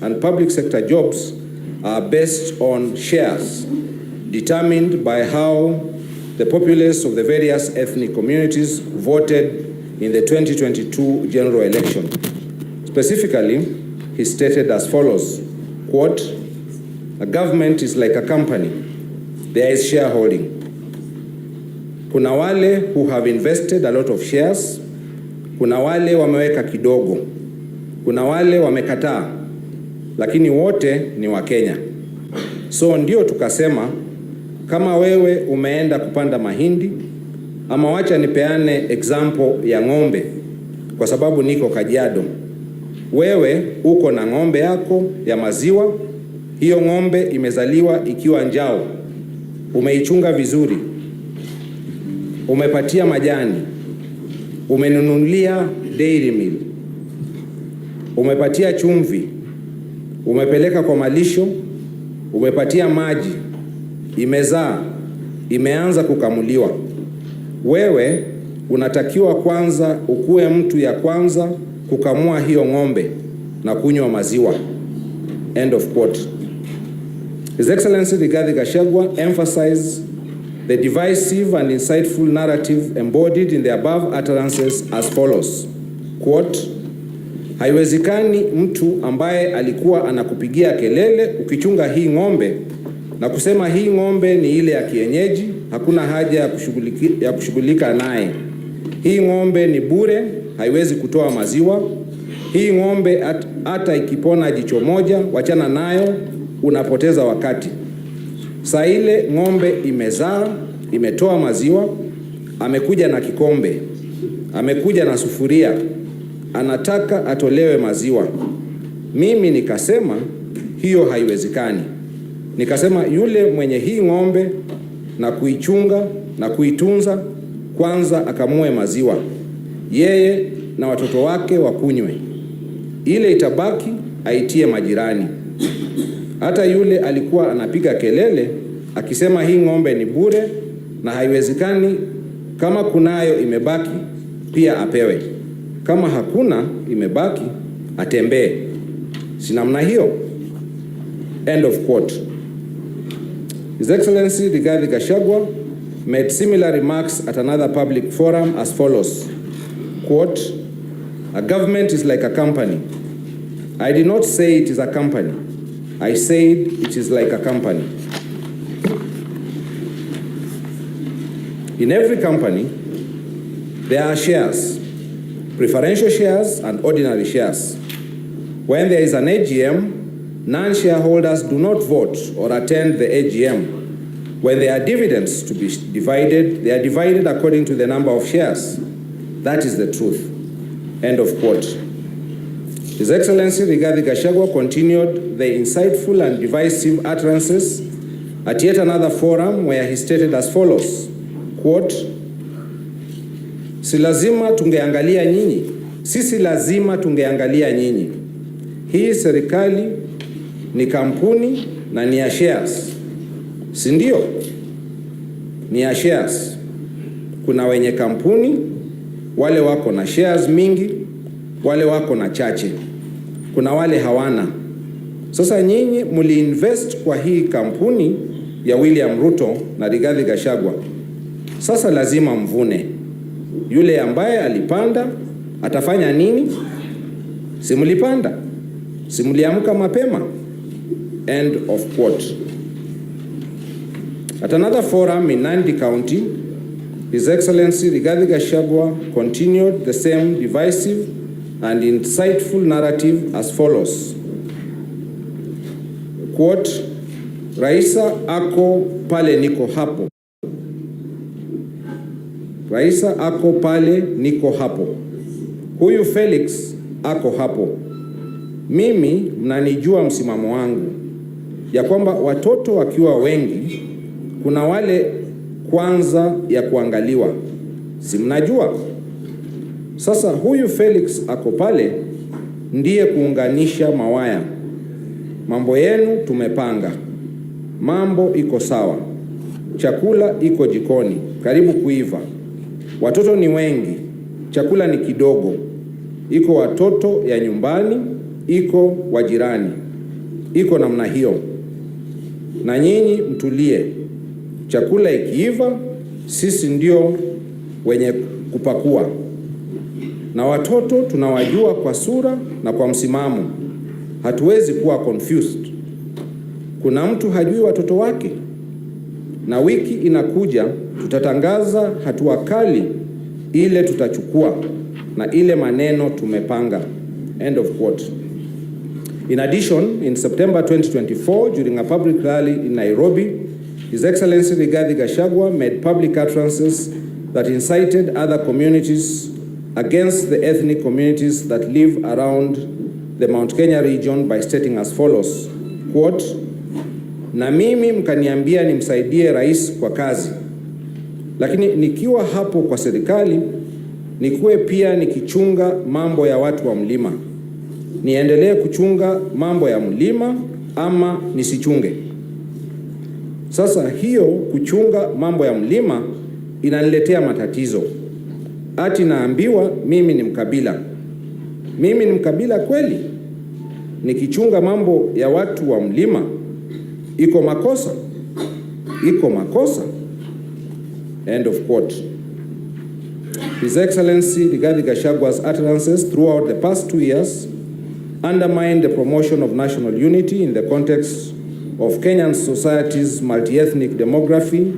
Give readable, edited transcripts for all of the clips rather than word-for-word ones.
and public sector jobs are based on shares determined by how the populace of the various ethnic communities voted in the 2022 general election. Specifically, he stated as follows, quote, "A government is like a company. There is shareholding. Kuna wale who have invested a lot of shares, kuna wale wameweka kidogo, kuna wale wamekataa, lakini wote ni wa Kenya. So ndio tukasema, kama wewe umeenda kupanda mahindi, ama wacha nipeane example ya ng'ombe, kwa sababu niko Kajiado. Wewe uko na ng'ombe yako ya maziwa, hiyo ng'ombe imezaliwa ikiwa njao, umeichunga vizuri, umepatia majani, umenunulia dairy meal, umepatia chumvi, umepeleka kwa malisho, umepatia maji, imezaa, imeanza kukamuliwa. Wewe unatakiwa kwanza ukue mtu ya kwanza kukamua hiyo ng'ombe na kunywa maziwa." End of quote. His Excellency Rigathi Gachagua emphasized the divisive and insightful narrative embodied in the above utterances as follows, quote, "Haiwezekani mtu ambaye alikuwa anakupigia kelele ukichunga hii ng'ombe na kusema hii ng'ombe ni ile ya kienyeji, hakuna haja ya kushughulika naye. Hii ng'ombe ni bure, haiwezi kutoa maziwa. Hii ng'ombe hata ikipona jicho moja, wachana nayo, unapoteza wakati. Saa ile ng'ombe imezaa, imetoa maziwa, amekuja na kikombe, amekuja na sufuria, anataka atolewe maziwa. Mimi nikasema hiyo haiwezekani. Nikasema yule mwenye hii ng'ombe na kuichunga na kuitunza, kwanza akamue maziwa, yeye na watoto wake wakunywe. Ile itabaki aitie majirani. Hata yule alikuwa anapiga kelele akisema hii ng'ombe ni bure na haiwezekani, kama kunayo imebaki pia apewe. Kama hakuna imebaki atembee. Si namna hiyo?" End of quote. His Excellency Rigathi Gachagua made similar remarks at another public forum as follows, quote, "A government is like a company. I did not say it is a company. I said it is like a company. In every company, there are shares, preferential shares and ordinary shares. When there is an AGM, non-shareholders do not vote or attend the AGM. When there are dividends to be divided, they are divided according to the number of shares. That is the truth." End of quote. His Excellency Rigathi Gachagua continued the insightful and divisive utterances at yet another forum where he stated as follows, quote, "Si lazima tungeangalia nyinyi. Sisi lazima tungeangalia nyinyi. Hii serikali ni kampuni na ni ya shares. Si ndio? Ni ya shares. Kuna wenye kampuni, wale wako na shares mingi, wale wako na chache. Kuna wale hawana. Sasa nyinyi mliinvest kwa hii kampuni ya William Ruto na Rigathi Gachagua. Sasa lazima mvune. Yule ambaye alipanda atafanya nini? Simulipanda. Simuliamka mapema." End of quote. At another forum in Nandi County, His Excellency Rigathi Gachagua continued the same divisive and insightful narrative as follows, quote, "Raisa ako pale niko hapo. Raisa ako pale niko hapo. Huyu Felix ako hapo. Mimi mnanijua msimamo wangu, ya kwamba watoto wakiwa wengi, kuna wale kwanza ya kuangaliwa. Si mnajua? Sasa huyu Felix ako pale ndiye kuunganisha mawaya. Mambo yenu tumepanga. Mambo iko sawa. Chakula iko jikoni, karibu kuiva. Watoto ni wengi, chakula ni kidogo. Iko watoto ya nyumbani, iko wajirani. iko namna hiyo, na nyinyi mtulie. Chakula ikiiva, sisi ndio wenye kupakua, na watoto tunawajua kwa sura na kwa msimamo. Hatuwezi kuwa confused. Kuna mtu hajui watoto wake? Na wiki inakuja tutatangaza hatua kali ile tutachukua na ile maneno tumepanga. End of quote. In addition, in September 2024, during a public rally in Nairobi, His Excellency Rigathi Gachagua made public utterances that incited other communities against the ethnic communities that live around the Mount Kenya region by stating as follows, quote, na mimi mkaniambia nimsaidie rais kwa kazi, lakini nikiwa hapo kwa serikali nikuwe pia nikichunga mambo ya watu wa mlima. Niendelee kuchunga mambo ya mlima ama nisichunge? Sasa hiyo kuchunga mambo ya mlima inaniletea matatizo. Ati naambiwa mimi ni mkabila. Mimi ni mkabila kweli? Nikichunga mambo ya watu wa mlima iko makosa? Iko makosa? End of quote. His Excellency Rigathi Gachagua's utterances throughout the past 2 years undermine the promotion of national unity in the context of Kenyan society's multi-ethnic demography.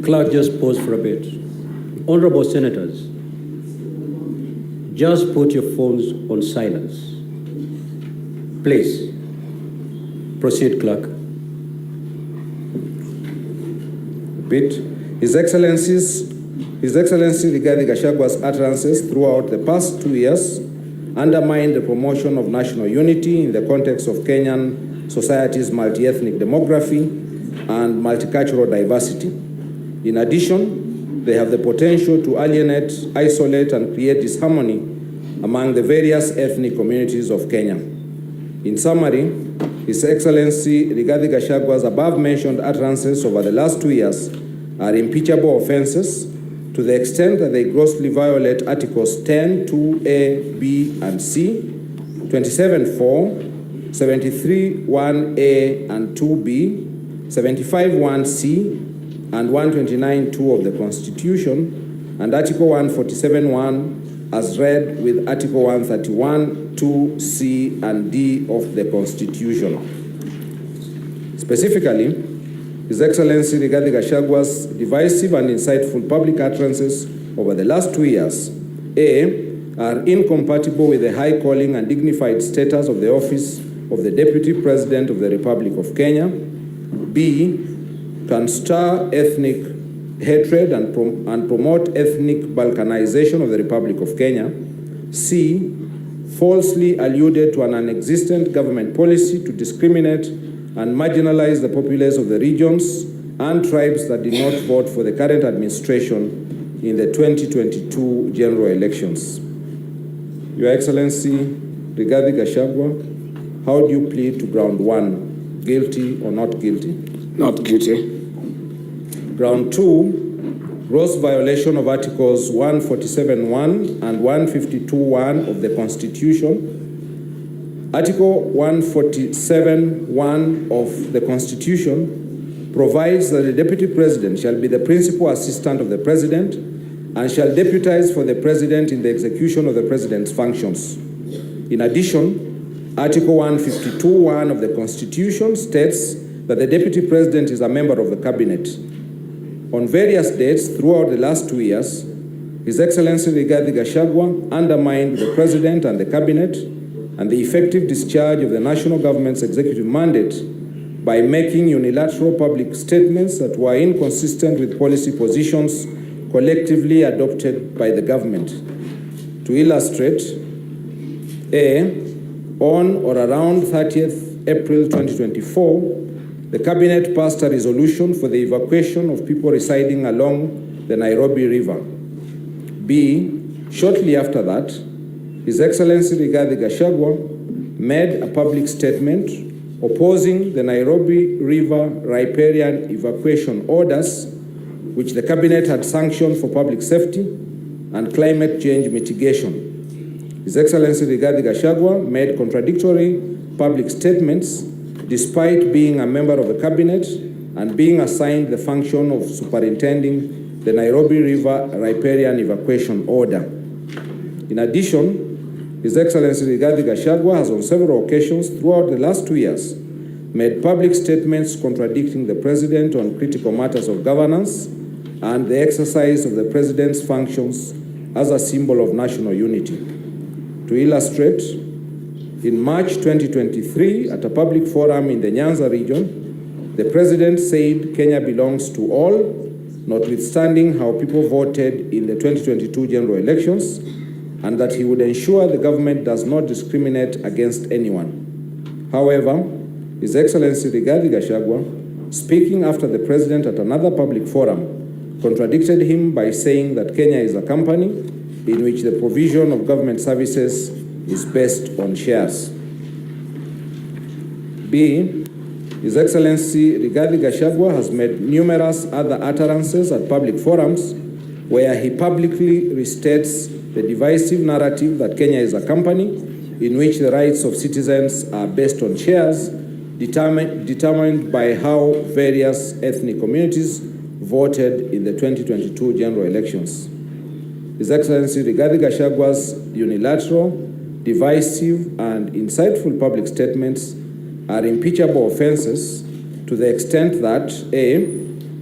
Clerk, just pause for a bit. Honorable Senators, just put your phones on silence. Please, proceed, Clerk. Repeat. His Excellency Rigathi Gachagua's utterances throughout the past 2 years undermine the promotion of national unity in the context of Kenyan society's multi-ethnic demography and multicultural diversity. In addition, they have the potential to alienate, isolate, and create disharmony among the various ethnic communities of Kenya. In summary, His Excellency Rigathi Gachagua's above-mentioned utterances over the last 2 years are impeachable offenses to the extent that they grossly violate Articles 10, 2A, B, and C, 27.4, 73.1A and 2B, 75.1C, and 129.2 of the Constitution, and Article 147.1 as read with Article 131.2C and D of the Constitution. Specifically, His Excellency Rigathi Gachagua's divisive and insightful public utterances over the last 2 years, A, are incompatible with the high calling and dignified status of the office of the Deputy President of the Republic of Kenya, B, can stir ethnic hatred and promote ethnic balkanization of the Republic of Kenya, C, falsely alluded to an non-existent government policy to discriminate and marginalize the populace of the regions and tribes that did not vote for the current administration in the 2022 general elections. Your Excellency Rigathi Gachagua, how do you plead to ground 1, guilty or not guilty? Not guilty. Ground 2, gross violation of Articles 147.1 and 152.1 of the Constitution. Article 147.1 of the Constitution provides that the Deputy President shall be the principal assistant of the President and shall deputize for the President in the execution of the President's functions. In addition, Article 152.1 of the Constitution states that the Deputy President is a member of the Cabinet. On various dates throughout the last 2 years, His Excellency Rigathi Gachagua undermined the President and the Cabinet and the effective discharge of the national government's executive mandate by making unilateral public statements that were inconsistent with policy positions collectively adopted by the government. To illustrate, A, on or around 30th April 2024, the Cabinet passed a resolution for the evacuation of people residing along the Nairobi River. B, shortly after that, His Excellency Rigathi Gachagua made a public statement opposing the Nairobi River riparian evacuation orders, which the Cabinet had sanctioned for public safety and climate change mitigation. His Excellency Rigathi Gachagua made contradictory public statements despite being a member of the cabinet and being assigned the function of superintending the Nairobi River riparian evacuation order. In addition, His Excellency Rigathi Gachagua has on several occasions throughout the last 2 years made public statements contradicting the President on critical matters of governance and the exercise of the President's functions as a symbol of national unity. To illustrate, in March 2023, at a public forum in the Nyanza region, the President said Kenya belongs to all, notwithstanding how people voted in the 2022 general elections, and that he would ensure the government does not discriminate against anyone. However, His Excellency Rigathi Gachagua, speaking after the President at another public forum, contradicted him by saying that Kenya is a company in which the provision of government services is based on shares. B. His Excellency Rigathi Gachagua has made numerous other utterances at public forums where he publicly restates the divisive narrative that Kenya is a company in which the rights of citizens are based on shares determined by how various ethnic communities voted in the 2022 general elections. His Excellency Rigathi Gachagua's unilateral, divisive, and insightful public statements are impeachable offenses to the extent that A.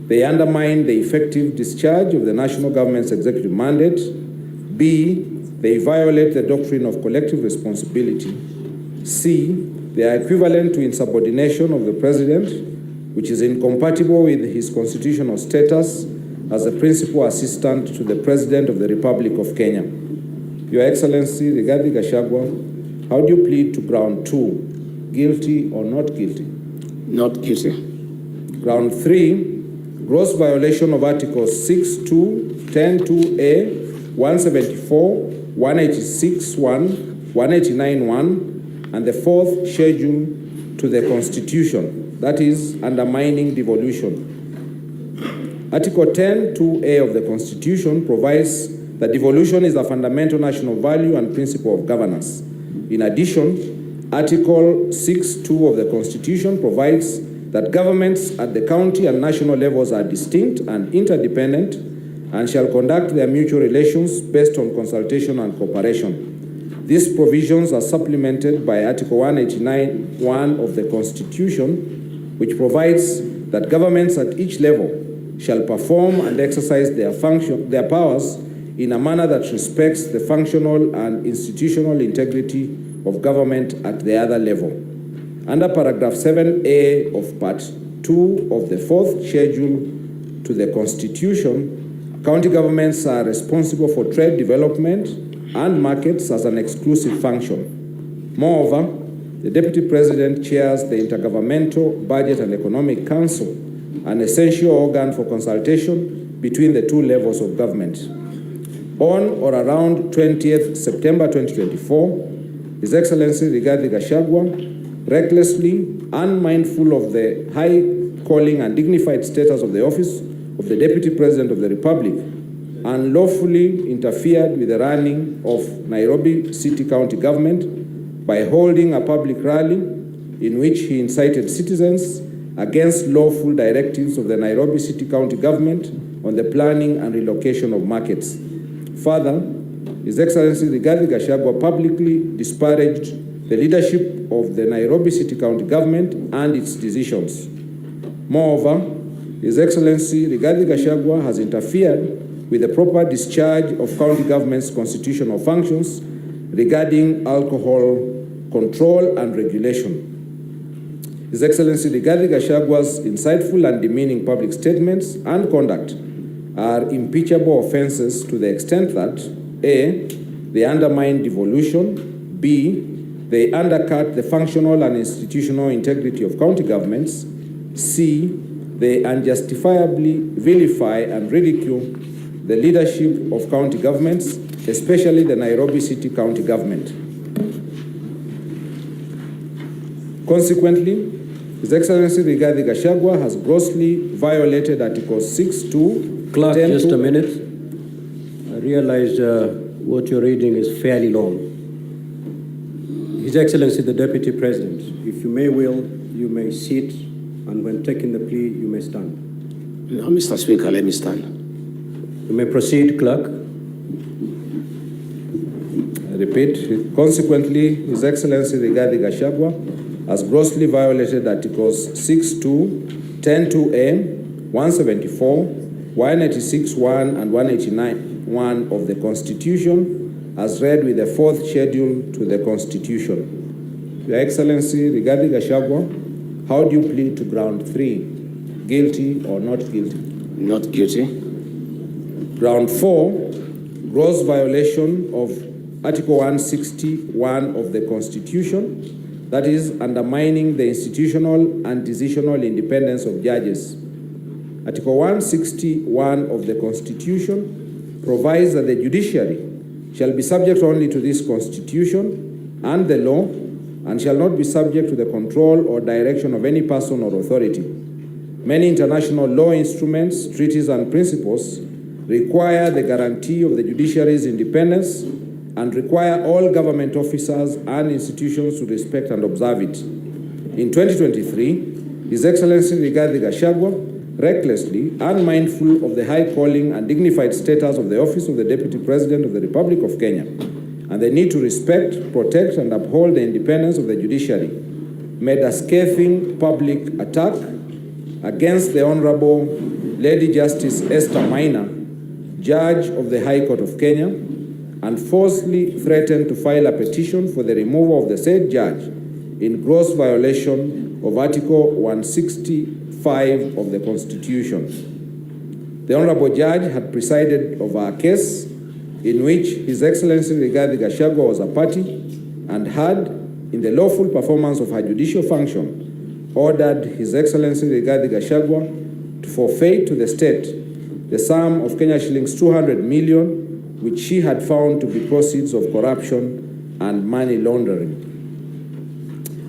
They undermine the effective discharge of the national government's executive mandate. B. They violate the doctrine of collective responsibility. C. They are equivalent to insubordination of the President, which is incompatible with his constitutional status as the principal assistant to the President of the Republic of Kenya. Your Excellency Rigathi Gachagua, how do you plead to ground 2, guilty or not guilty? Not guilty. Ground 3, gross violation of Articles 6(2), 10(2)(a), 174, 186(1), 189(1), and the 4th schedule to the Constitution, that is, undermining devolution. Article 10(2)(a) of the Constitution provides that devolution is a fundamental national value and principle of governance. In addition, Article 6(2) of the Constitution provides that governments at the county and national levels are distinct and interdependent and shall conduct their mutual relations based on consultation and cooperation. These provisions are supplemented by Article 189(1) of the Constitution, which provides that governments at each level shall perform and exercise their powers in a manner that respects the functional and institutional integrity of government at the other level. Under paragraph 7A of Part 2 of the 4th schedule to the Constitution, county governments are responsible for trade development and markets as an exclusive function. Moreover, the Deputy President chairs the Intergovernmental Budget and Economic Council, an essential organ for consultation between the two levels of government. On or around 20th September 2024, His Excellency Rigathi Gachagua, recklessly, unmindful of the high calling and dignified status of the office of the Deputy President of the Republic, unlawfully interfered with the running of Nairobi City County government by holding a public rally in which he incited citizens against lawful directives of the Nairobi City County government on the planning and relocation of markets. Further, His Excellency Rigathi Gachagua publicly disparaged the leadership of the Nairobi City County government and its decisions. Moreover, His Excellency Rigathi Gachagua has interfered with the proper discharge of county government's constitutional functions regarding alcohol control and regulation. His Excellency Rigathi Gachagua's insightful and demeaning public statements and conduct are impeachable offenses to the extent that A. They undermine devolution, B. They undercut the functional and institutional integrity of county governments, C. They unjustifiably vilify and ridicule the leadership of county governments, especially the Nairobi City County government. Consequently, His Excellency Rigathi Gachagua has grossly violated Article 6(2). Clerk, just a minute. I realize what you're reading is fairly long. His Excellency the Deputy President, if you may will, you may sit, and when taking the plea, you may stand. No, Mr. Speaker, let me stand. You may proceed, Clerk. I repeat, consequently, His Excellency Rigathi Gachagua has grossly violated Articles 6.2, 10.2a, 174, 186.1 and 189.1 of the Constitution, as read with the fourth schedule to the Constitution. Your Excellency Rigathi Gachagua, how do you plead to ground 3, guilty or not guilty? Not guilty. Ground 4, gross violation of Article 161 of the Constitution, that is, undermining the institutional and decisional independence of judges. Article 161 of the Constitution provides that the judiciary shall be subject only to this Constitution and the law, and shall not be subject to the control or direction of any person or authority. Many international law instruments, treaties, and principles require the guarantee of the judiciary's independence and require all government officers and institutions to respect and observe it. In 2023, His Excellency Rigathi Gachagua, recklessly, unmindful of the high calling and dignified status of the office of the Deputy President of the Republic of Kenya, and the need to respect, protect, and uphold the independence of the judiciary, made a scathing public attack against the Honorable Lady Justice Esther Maina, Judge of the High Court of Kenya, and falsely threatened to file a petition for the removal of the said judge in gross violation of Article 165 of the Constitution. The Honorable Judge had presided over a case in which His Excellency Rigathi Gachagua was a party and had, in the lawful performance of her judicial function, ordered His Excellency Rigathi Gachagua to forfeit to the state the sum of Kenya shillings 200 million, which she had found to be proceeds of corruption and money laundering.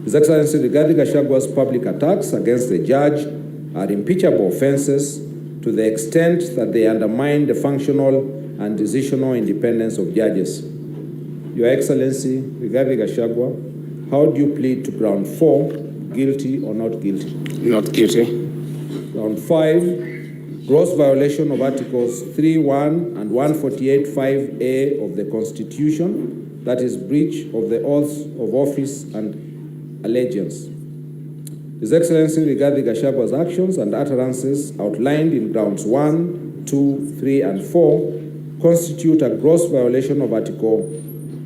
His Excellency Rigathi Gachagua's public attacks against the judge are impeachable offenses to the extent that they undermine the functional and decisional independence of judges. Your Excellency Rigathi Gachagua, how do you plead to ground 4, guilty or not guilty? Not guilty. Ground 5, gross violation of Articles 3.1 and 148.5a of the Constitution, that is, breach of the oaths of office and allegiance. His Excellency Rigathi Gachagua's actions and utterances outlined in grounds 1, 2, 3, and 4 constitute a gross violation of Article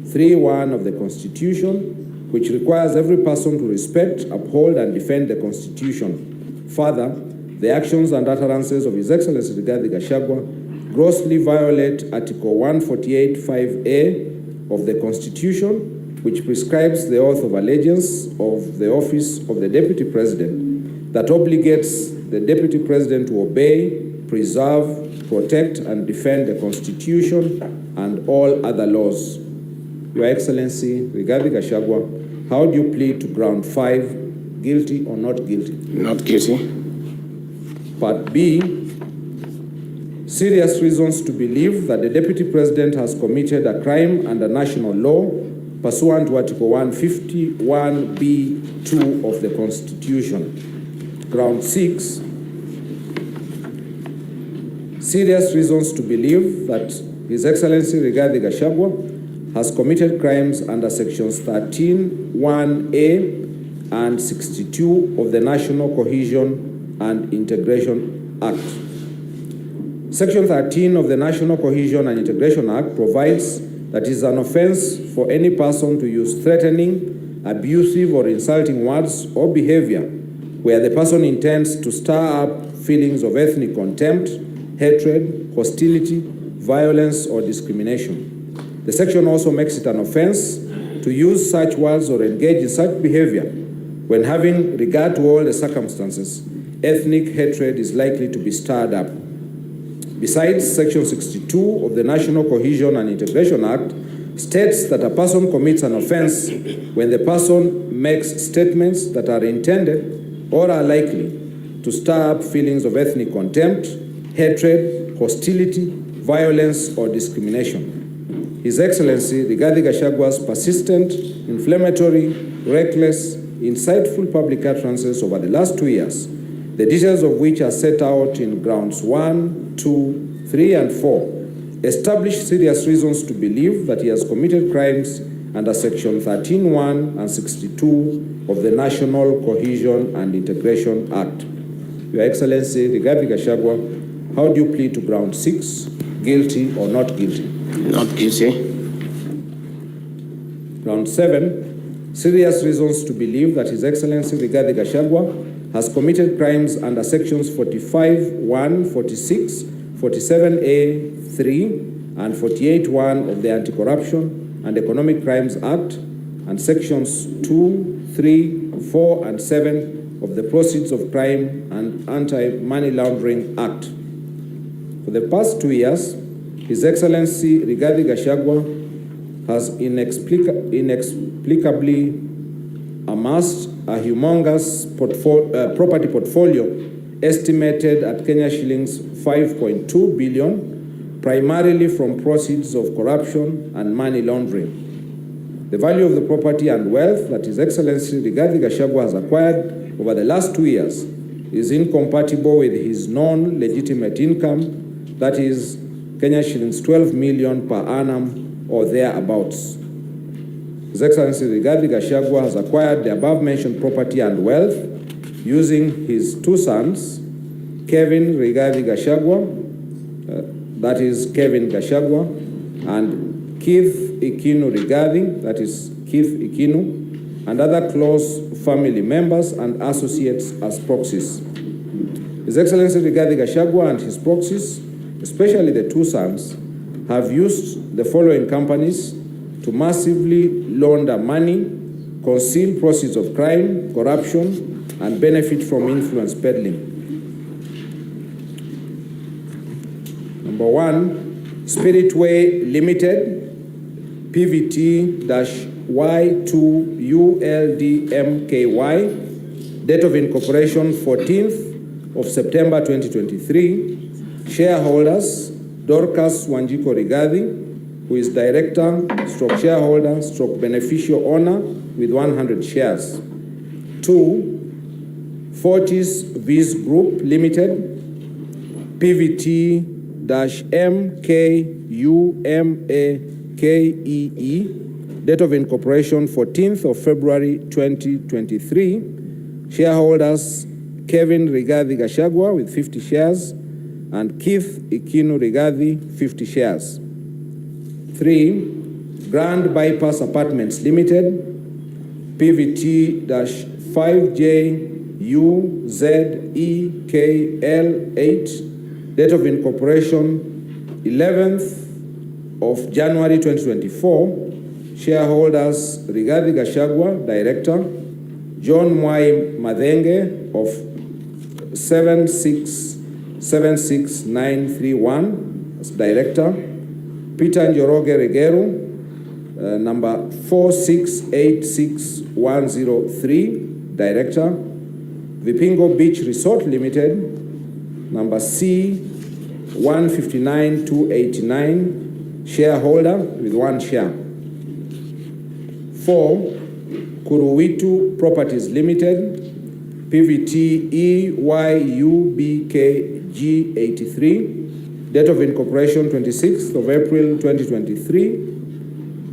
3.1 of the Constitution, which requires every person to respect, uphold, and defend the Constitution. Further, the actions and utterances of His Excellency Rigathi Gachagua grossly violate Article 148.5a of the Constitution, which prescribes the oath of allegiance of the office of the Deputy President that obligates the Deputy President to obey, preserve, protect, and defend the Constitution and all other laws. Your Excellency Rigathi Gachagua, how do you plead to ground 5, guilty or not guilty? Not guilty. Part B, serious reasons to believe that the Deputy President has committed a crime under national law pursuant to Article 151b(2) of the Constitution. Ground 6, serious reasons to believe that His Excellency Rigathi Gachagua has committed crimes under Sections 13(1)(a) and 62 of the National Cohesion and Integration Act. Section 13 of the National Cohesion and Integration Act provides that it is an offense for any person to use threatening, abusive, or insulting words or behavior where the person intends to stir up feelings of ethnic contempt, hatred, hostility, violence, or discrimination. The section also makes it an offense to use such words or engage in such behavior when, having regard to all the circumstances, ethnic hatred is likely to be stirred up. Besides, Section 62 of the National Cohesion and Integration Act states that a person commits an offense when the person makes statements that are intended or are likely to stir up feelings of ethnic contempt, hatred, hostility, violence, or discrimination. His Excellency Rigathi Gachagua's persistent, inflammatory, reckless, insightful public utterances over the last 2 years, the details of which are set out in grounds 1, 2, 3, and 4, establish serious reasons to believe that he has committed crimes under Section 13(1) and 62 of the National Cohesion and Integration Act. Your Excellency Rigathi Gachagua, how do you plead to ground 6, guilty or not guilty? Not guilty. Ground 7, serious reasons to believe that His Excellency Rigathi Gachagua has committed crimes under Sections 45(1), 46, 47A, 3, and 48(1) of the Anti-Corruption and Economic Crimes Act, and Sections 2, 3, 4, and 7 of the Proceeds of Crime and Anti-Money Laundering Act. For the past 2 years, His Excellency Rigathi Gachagua has inexplicably amassed a humongous property portfolio estimated at Kenya shillings 5.2 billion, primarily from proceeds of corruption and money laundering. The value of the property and wealth that His Excellency Rigathi Gachagua has acquired over the last 2 years is incompatible with his non-legitimate income, that is Kenya shillings 12 million per annum or thereabouts. His Excellency Rigathi Gachagua has acquired the above-mentioned property and wealth using his 2 sons, Kevin Rigathi Gachagua, that is Kevin Gachagua, and Keith Ikinu Rigathi, that is Keith Ikinu, and other close family members and associates as proxies. His Excellency Rigathi Gachagua and his proxies, especially the 2 sons, have used the following companies to massively launder money, conceal proceeds of crime, corruption, and benefit from influence peddling. Number 1, Spiritway Limited, PVT-Y2ULDMKY, date of incorporation 14th of September 2023, shareholders Dorcas Wanjiko Rigathi, who is director, stroke shareholder, stroke beneficial owner with 100 shares. 2, Fortis Viz Group Limited, PVT-MKUMAKEE, date of incorporation 14th of February 2023, shareholders Kevin Rigathi Gachagua with 50 shares, and Keith Ikinu Rigathi, 50 shares. 3, Grand Bypass Apartments Limited, PVT-5JUZEKL8, date of incorporation 11th of January 2024, shareholders Rigathi Gachagua, director, John Mwai Madenge of 7676931 as director, Peter Njoroge Regeru, number 4686103, director, Vipingo Beach Resort Limited, number C159289, shareholder with 1 share. 4, Kuruwitu Properties Limited, PVT-EYUBKG83, date of incorporation 26th of April 2023,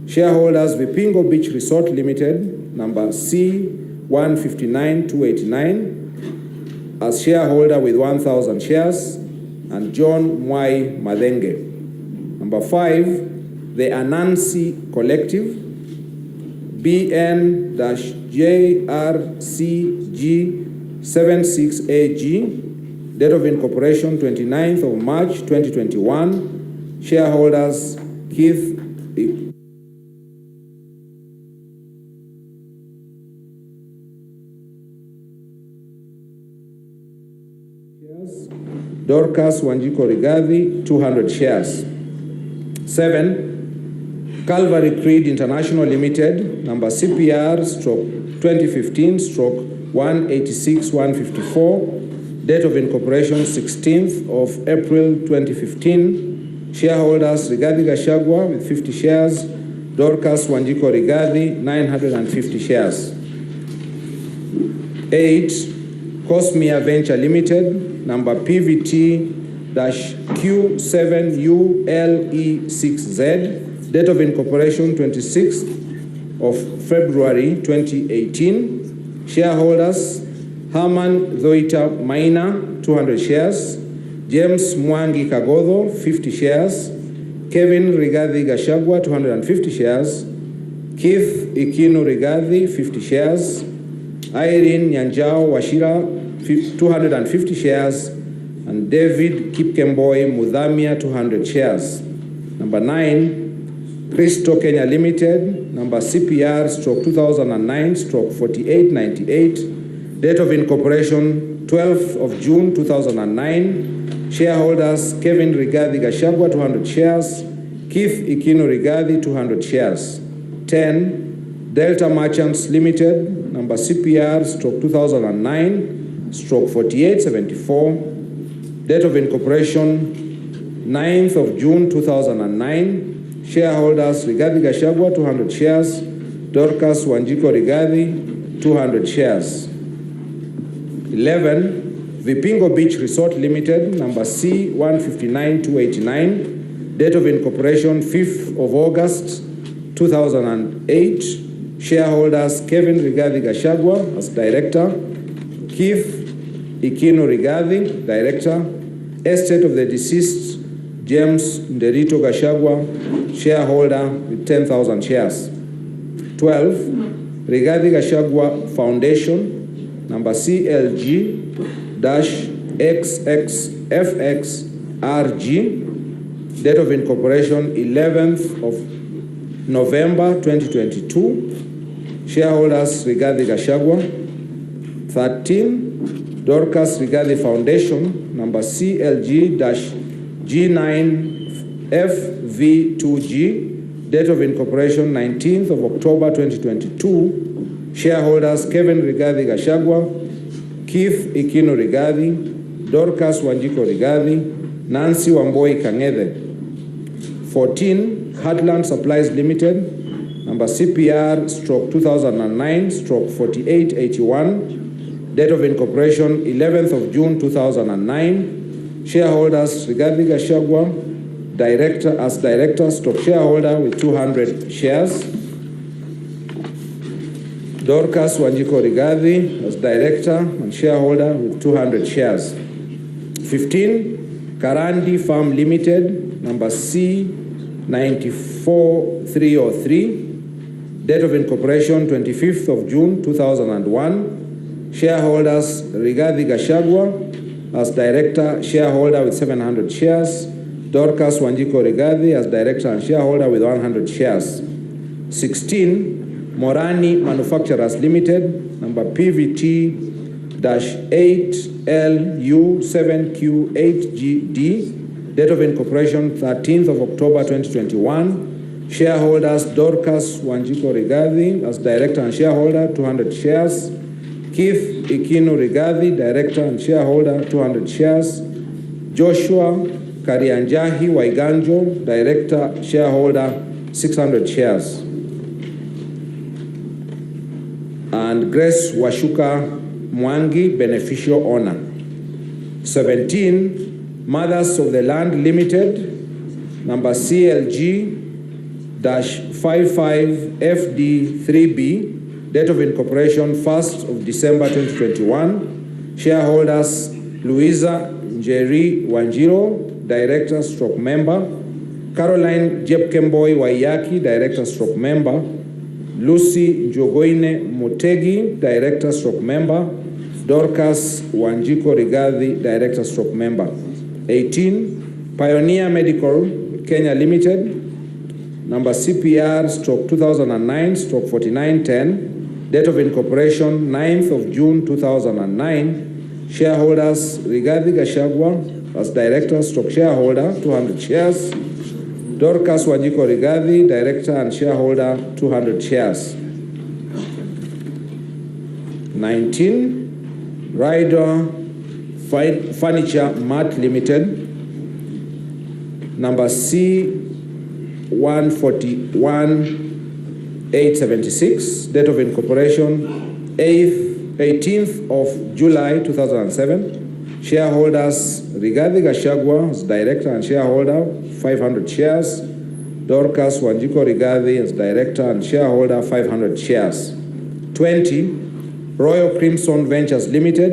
shareholders Vipingo Beach Resort Limited, number C159289, as shareholder with 1,000 shares, and John Mwai Madenge. Number 5, the Anansi Collective, BN-JRCG76AG, date of incorporation 29th of March 2021, shareholders Keith Dorcas Wanjiko Rigathi, 200 shares. 7, Calvary Creed International Limited, number CPR/2015/186154, date of incorporation 16th of April 2015, Shareholders, Rigathi Gachagua with 50 shares. Dorcas Wanjiko Rigathi, 950 shares. 8. Cosmia Venture Limited, number PVT-Q7ULE6Z, date of incorporation 26th of February 2018. Shareholders, Herman Zoita Maina, 200 shares. James Mwangi Kagodho, 50 shares. Kevin Rigathi Gachagua, 250 shares. Keith Ikinu Rigathi, 50 shares. Irene Nyanjao Washira, 250 shares. And David Kipkemboi Mudhamia, 200 shares. Number 9, Cristo Kenya Limited, number CPR/2009/4898, date of incorporation 12th of June 2009. Shareholders, Kevin Rigathi Gachagua, 200 shares. Keith Ikino Rigathi, 200 shares. 10, Delta Merchants Limited, number CPR/2009/4874, date of incorporation 9th of June 2009. Shareholders, Rigathi Gachagua, 200 shares. Dorcas Wanjiko Rigathi, 200 shares. 11, Vipingo Beach Resort Limited, number C159289, date of incorporation 5th of August 2008. Shareholders, Kevin Rigathi Gachagua as director. Keith Ikino Rigathi, director. Estate of the deceased, James Nderito Gachagua, shareholder with 10,000 shares. 12, Rigathi Gachagua Foundation, number CLG-XXFXRG, date of incorporation 11th of November 2022. Shareholders, Rigathi Gachagua. 13, Dorcas Rigathi Foundation, number CLG-G9FV2G, date of incorporation 19th of October 2022. Shareholders, Kevin Rigathi Gachagua, Keith Ikino Rigathi, Dorcas Wanjiko Rigathi, Nancy Wamboi Kang'ethe. 14, Heartland Supplies Limited, number CPR/2009/4881, date of incorporation 11th of June 2009. Shareholders, Rigathi Gachagua, director as director, stock shareholder with 200 shares. Dorcas Wanjiko Rigathi as director and shareholder with 200 shares. 15, Karandi Farm Limited, number C94303, date of incorporation 25th of June 2001. Shareholders, Rigathi Gachagua as director, shareholder with 700 shares. Dorcas Wanjiko Rigathi as director and shareholder with 100 shares. 16, Morani Manufacturers Limited, number PVT-8LU7Q8GD, date of incorporation 13th of October 2021. Shareholders, Dorcas Wanjiko Rigathi as director and shareholder, 200 shares. Keith Ikino Rigathi, director and shareholder, 200 shares. Joshua Karianjahi Waiganjo, director, shareholder, 600 shares. And Grace Washuka Mwangi, beneficial owner. 17, Mothers of the Land Limited, number CLG-55FD3B, date of incorporation 1st of December 2021. Shareholders, Louisa Njeri Wanjiro, director stroke member. Caroline Jepkemboi Waiyaki, director stroke member. Lucy Njogoine Motegi, director stroke member. Dorcas Wanjiko Rigathi, director stroke member. 18, Pioneer Medical Kenya Limited, number CPR/2009/4910, date of incorporation 9th of June 2009. Shareholders, Rigathi Gachagua as director stroke shareholder, 200 shares. Dorcas Wanjiko Rigathi, director and shareholder, 200 shares. 19, Rider Furniture Mart Limited, number C-141-876, date of incorporation 18th of July 2007. Shareholders: Rigathi Gachagua as director and shareholder, 500 shares. Dorcas Wanjiko Rigathi as director and shareholder, 500 shares. 20. Royal Crimson Ventures Limited,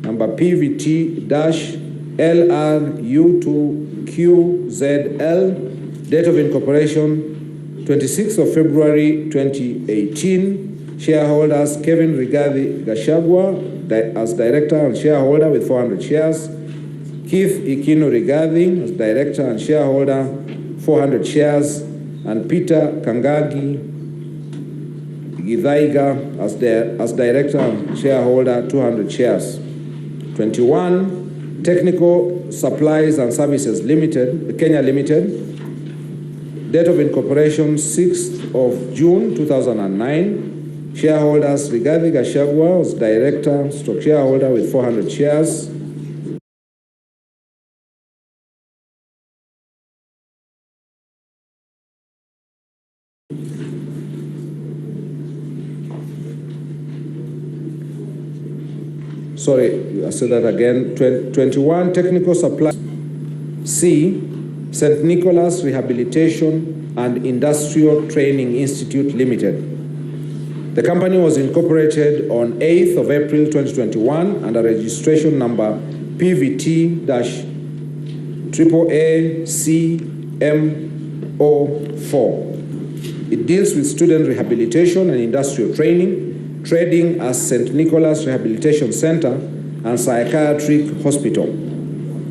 number PVT-LRU2QZL, date of incorporation 26th of February 2018. Shareholders: Kevin Rigathi Gachagua as director and shareholder with 400 shares. Keith Ikinu Rigathi as director and shareholder, 400 shares. And Peter Kangagi Githaiga as director and shareholder, 200 shares. 21. Technical Supplies and Services Limited, Kenya Limited, date of incorporation 6th of June 2009. Shareholders: Rigathi Gachagua as director, shareholder with 400 shares. Sorry, I said that again. 21. Technical Supply. C. St. Nicholas Rehabilitation and Industrial Training Institute Limited. The company was incorporated on 8th of April 2021 under registration number PVT-AAACMO4. It deals with student rehabilitation and industrial training, trading as St. Nicholas Rehabilitation Center and Psychiatric Hospital.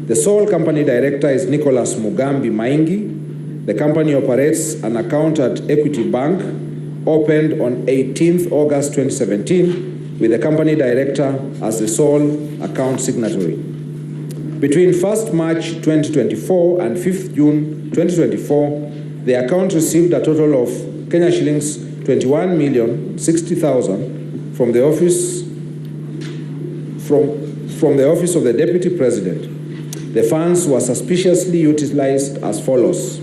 The sole company director is Nicholas Mugambi Maingi. The company operates an account at Equity Bank, opened on 18th August 2017, with the company director as the sole account signatory. Between 1st March 2024 and 5th June 2024, the account received a total of Kenya shillings 21,060,000 from the office of the Deputy President. The funds were suspiciously utilized as follows.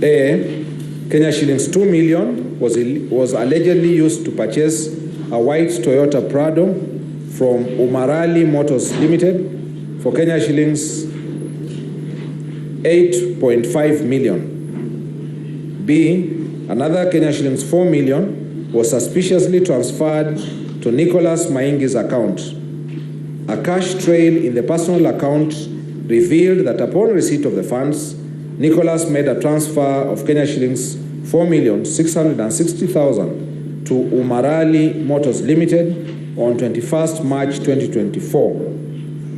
A. Kenya shillings 2 million was allegedly used to purchase a white Toyota Prado from Umarali Motors Limited for Kenya shillings 8.5 million. B. Another Kenya shillings 4 million was suspiciously transferred to Nicholas Maingi's account. A cash trail in the personal account revealed that upon receipt of the funds, Nicholas made a transfer of Kenya shillings 4,660,000 to Umarali Motors Limited on 21st March 2024.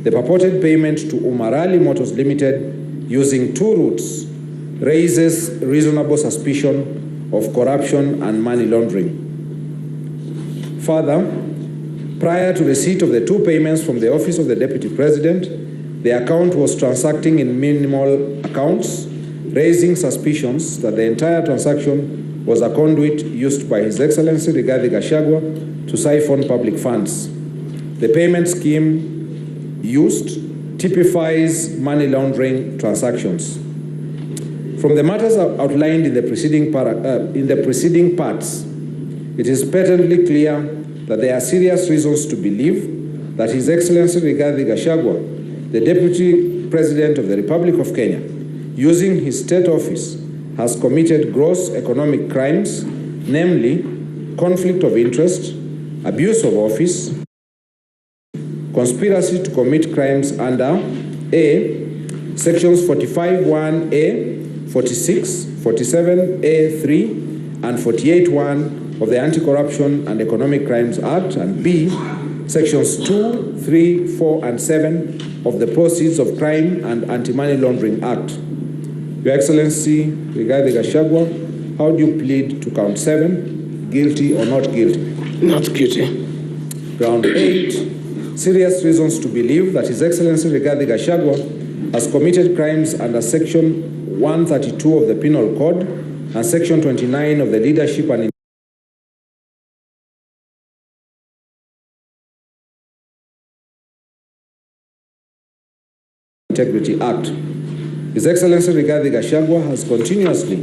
The purported payment to Umarali Motors Limited using two routes raises reasonable suspicion of corruption and money laundering. Further, prior to receipt of the two payments from the Office of the Deputy President, the account was transacting in minimal accounts, raising suspicions that the entire transaction was a conduit used by His Excellency Rigathi Gachagua to siphon public funds. The payment scheme used typifies money laundering transactions. From the matters outlined in the preceding parts, it is patently clear that there are serious reasons to believe that His Excellency Rigathi Gachagua, the Deputy President of the Republic of Kenya, using his state office, has committed gross economic crimes, namely conflict of interest, abuse of office, conspiracy to commit crimes under A. Sections 45(1)A, 46, 47(A)(3), and 48(1) of the Anti-Corruption and Economic Crimes Act, and B. Sections 2, 3, 4, and 7 of the Proceeds of Crime and Anti-Money Laundering Act. Your Excellency Rigathi Gachagua, how do you plead to count 7, guilty or not guilty? Not guilty. Round 8, serious reasons to believe that His Excellency Rigathi Gachagua has committed crimes under Section 132 of the Penal Code and Section 29 of the Leadership and Integrity Act. His Excellency Rigathi Gachagua has continuously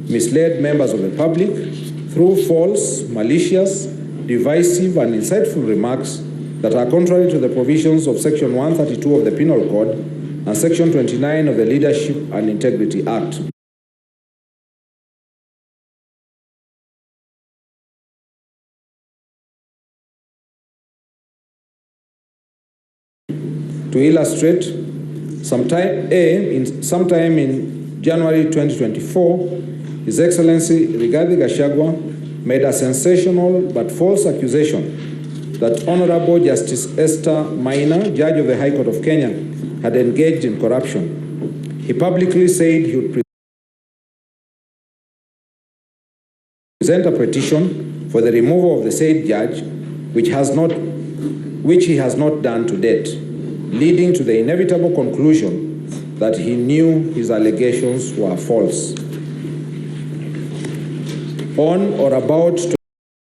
misled members of the public through false, malicious, divisive, and insightful remarks that are contrary to the provisions of Section 132 of the Penal Code and Section 29 of the Leadership and Integrity Act. To illustrate, sometime in January 2024, His Excellency Rigathi Gachagua made a sensational but false accusation that Honorable Justice Esther Maina, Judge of the High Court of Kenya, had engaged in corruption. He publicly said he would present a petition for the removal of the said judge, which he has not done to date, leading to the inevitable conclusion that he knew his allegations were false. On or about